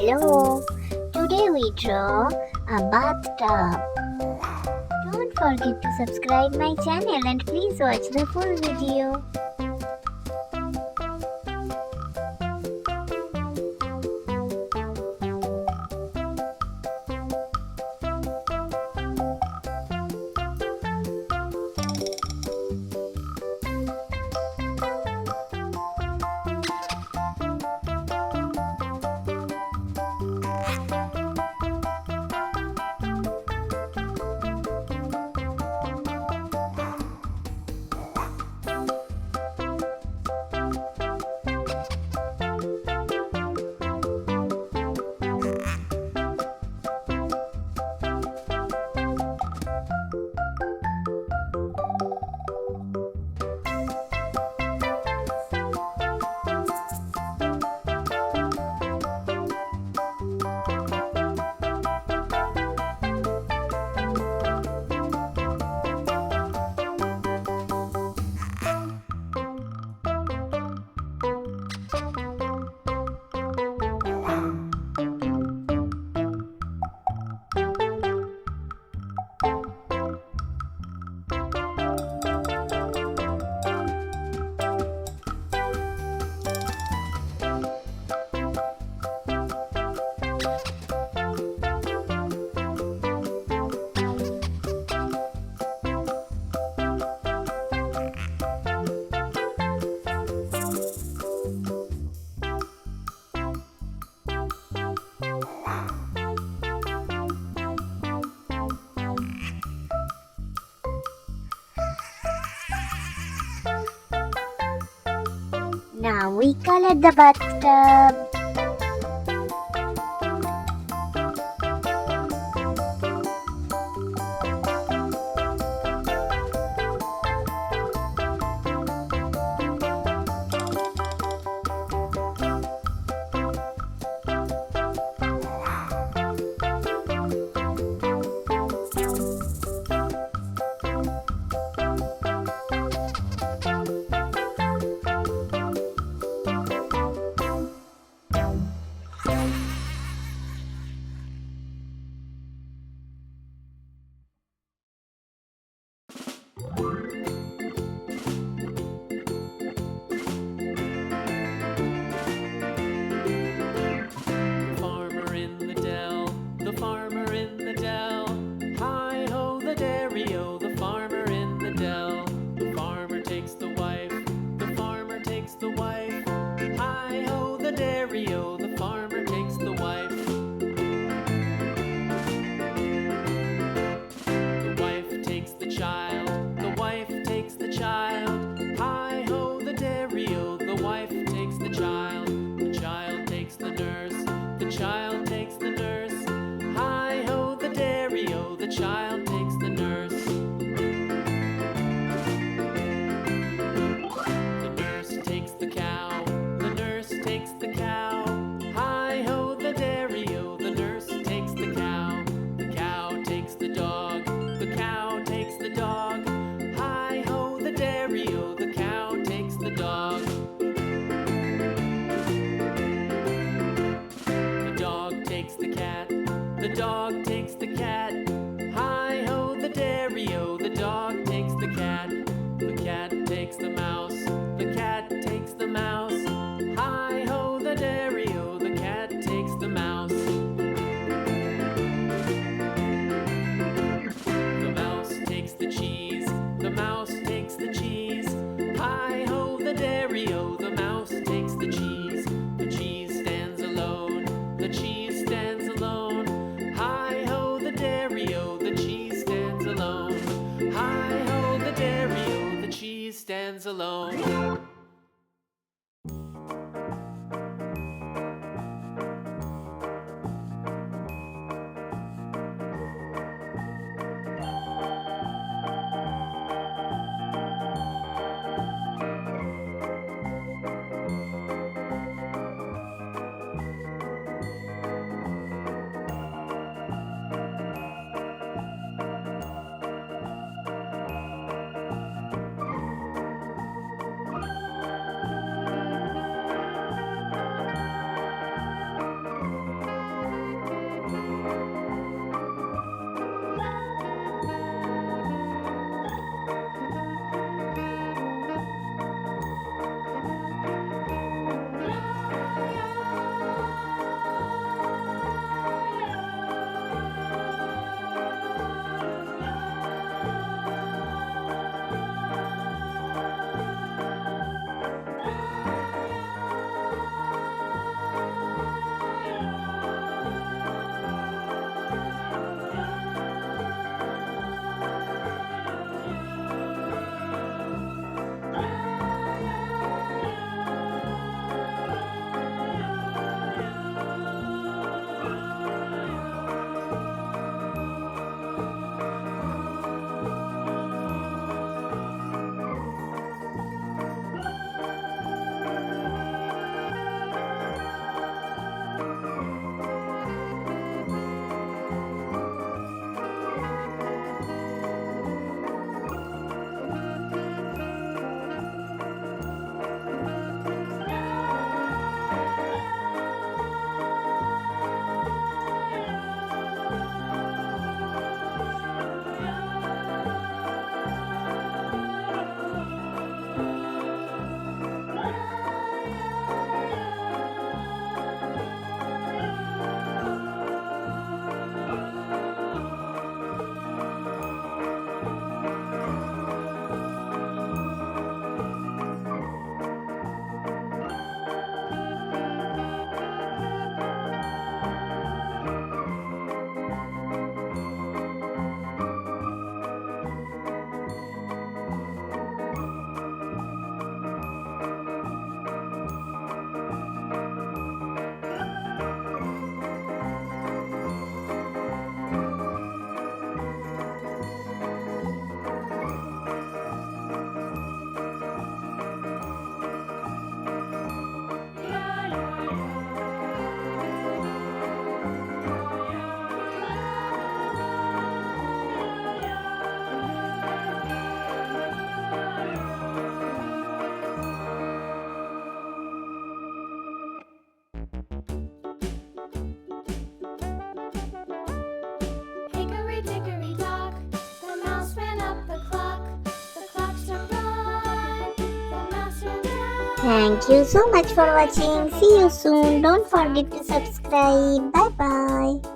Hello! Today we draw a bathtub. Don't forget to subscribe my channel and please watch the full video. Now we colored the bathtub. The dog takes the cat. Hi-ho, the dairy-o. The dog takes the cat. The cat takes the mouse. The cat takes the mouse. Hi-ho, the dairy-o. The cat takes the mouse. The mouse takes the cheese. The mouse takes the cheese. Hi-ho, the dairy-o. The mouse takes the cheese. The cheese stands alone. The cheese stands alone. Hi-ho, the dairy-o, the cheese stands alone. Hi-ho, the dairy-o, the cheese stands alone. Thank you so much for watching. See you soon. Don't forget to subscribe. Bye bye.